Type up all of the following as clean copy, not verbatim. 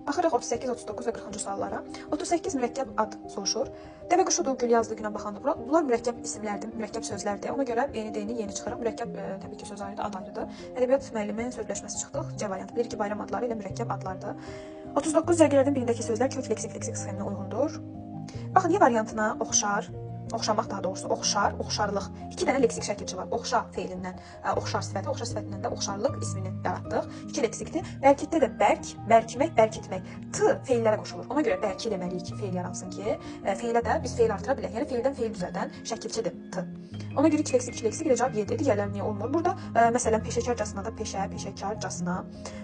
Baxırıq 38, 39 və 40-cı suallara. 38 mürəkkəb ad soruşur. Dəvə quşudur, gül yazdı, günə baxandır. Bunlar mürəkkəb isimlərdir, mürəkkəb sözlərdir. Ona görə yeni çıxırıq. Mürəkkəb təbii ki söz ayrıdır, ad ayrıdır. Ədəbiyyat müəllimi sözləşməsi çıxdıq. C variantı. Bilir ki, bayram adları ilə mürəkkəb adlardır. 39 cərgələrdən birindəki sözlər kök leksik sxeminə uyğundur. Baxın, Y variantına oxşar, oxşamaq daha doğrusu, oxşar, oxşarlıq. 2 dənə leksik şəkilçi var. Oxşa feilindən oxşar sifəti, oxşar sifətindən də oxşarlıq ismini yaratdıq. 2 leksikdir. Bərkitdə də bərk, bərkimək, bərkitmək. T feillərə qoşulur. Ona görə bərki deməliyik ki, feil yaransın ki, feilə də biz feil artıra bilək. Yəni feildən feil düzəldən şəkilçidir T. Ona görə 2 leksik cavab 7-dir. Digərləri niyə olmur? Burada məsələn peşəkarcasına da peşə, peşəkarcasına.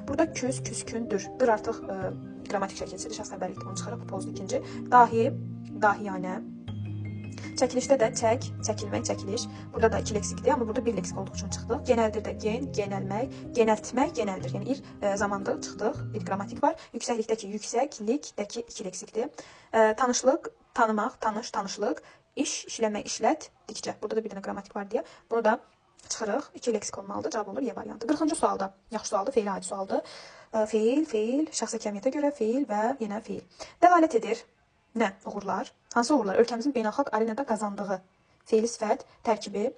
Burada küs, küskündür. Dır artıq qrammatik şəkilçidir. Şəxs xəbərlikdir. Onu çıxaraq bu pozdur ikinci. Dahi, dahiyanə. Çəkilişdə də çək, çəkilmək, çəkiliş. Burada da 2 leksikdir, amma burada 1 leksik olduğu üçün çıxdıq. Genəldir də gen, genəlmək, genəltmək, genəldir. Yəni zamanda çıxdıq, bir qrammatik var. Yüksəklikdəki yüksəklikdəki 2 leksikdir. Tanışlıq, tanımaq, tanış, tanışlıq. İş, işləmək, işlət, dikcə. Burada da bir dənə qrammatik var deyə. Bunu da çıxırıq. 2 leksik olmalıdır. Cavab olur Y variantı. 40-cı sualda, yaxşı sualdır, feilə aid sualdır. Feil, şəxsi kəmiyyətə görə feil və yenə feil. Dəlalət edir. Nə? Uğurlar. Hansı uğurlar? Ölkəmizin beynəlxalq arenada qazandığı feili sifət tərkibi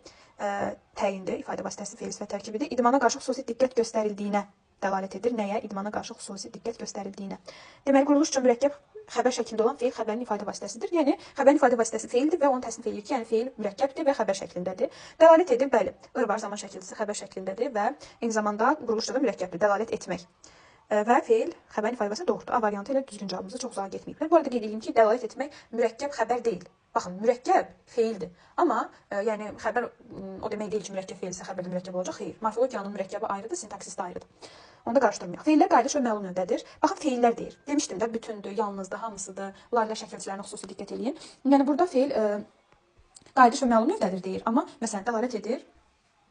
təyindir. İfadə vasitəsi feili sifət tərkibidir. İdmana qarşı xüsusi diqqət göstərildiyinə dəlalət edir. Nəyə? İdmana qarşı xüsusi diqqət göstərildiyinə. Deməli, quruluş üçün mürəkkəb xəbər şəklində olan feil xəbərin ifadə vasitəsidir. Yəni, xəbərin ifadə vasitəsi feildir və onun təsnif edir ki, yəni feil mürəkkəbdir və xəbər şəklindədir. Dəlalət edir, bəli. Var zaman şəkilçisi xəbər şəklindədir və eyni zamanda quruluşda da mürəkkəbdir. Dəlalət etmək. Və feil xəbərin ifadəsi doğrudur. A variantı ilə düzgün cavabımıza çox uzağa getməyiblər. Bu arada qeyd edeyim ki, dəlalət etmək mürəkkəb xəbər deyil. Baxın, mürəkkəb feildir. Amma yəni xəbər o demək deyil ki, mürəkkəb feilsə xəbər də mürəkkəb olacaq. Xeyr. Morfologiyanın mürəkkəbi ayrıdır, sintaksisi də ayrıdır. Onu da qarışdırmayaq. Feillər qayıdış və məlum növdədir. Baxın, feillər deyir. Demişdim də, bütündür, yalnızdır, hamısıdır. Bunlar ilə şəkilçilərinə xüsusi diqqət eləyin. Yəni burada feil qayıdış və məlum növdədir deyir. Amma məsələn dəlalət edir.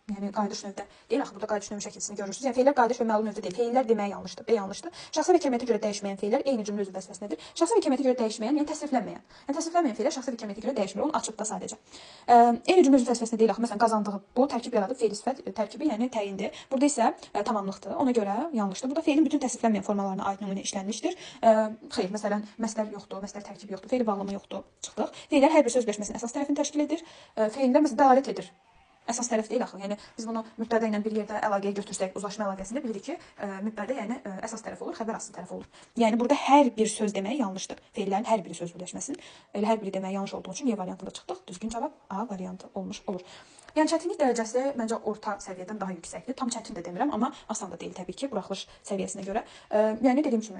Yəni qayıdış növdə deyil, axı burada qayıdış növü şəkilçisini görürsünüz. Yəni feillər qayıdış və məlum növdə deyil. Feillər demək yanlışdır. Yanlışdır. Şəxsi və kəmiyyətə görə dəyişməyən feillər eyni cümlə üzv vəzifəsindədir. Şəxsi və kəmiyyətə görə dəyişməyən, yəni təsriflənməyən. Yəni təsriflənməyən feillər şəxsi və kəmiyyətə görə dəyişmir. Onu açıb da sadəcə. Eyni cümlə üzv vəzifəsində deyil, axı məsələn qazandığı bu tərkib yaradıb feil sifət tərkibi, yəni təyindir. Burada isə tamamlıqdır. Ona görə yanlışdır. Burada feilin bütün təsriflənməyən formalarına aid nümunə işlənmişdir. Xeyr, məsələn məstər yoxdur, məstər tərkibi yoxdur, feil bağlama yoxdur. Çıxdıq. Feillər hər bir söz birləşməsinin əsas tərəfini təşkil edir. Feillər məsələn dəlalət edir. Əsas tərəf deyil axı. Yəni biz bunu mübtədə ilə bir yerdə əlaqəyə götürsək, uzlaşma əlaqəsində bilirik ki, mübtədə yəni əsas tərəf olur, xəbər asıl tərəf olur. Yəni burada hər bir söz demək yanlışdır. Feillərin hər biri söz birləşməsinin, elə hər biri demək yanlış olduğu üçün Y variantında çıxdıq. Düzgün cavab A variantı olmuş olur. Yəni çətinlik dərəcəsi məncə orta səviyyədən daha yüksəkdir. Tam çətin də demirəm, amma asan da deyil təbii ki, buraxılış səviyyəsinə görə. Yəni dediyim kimi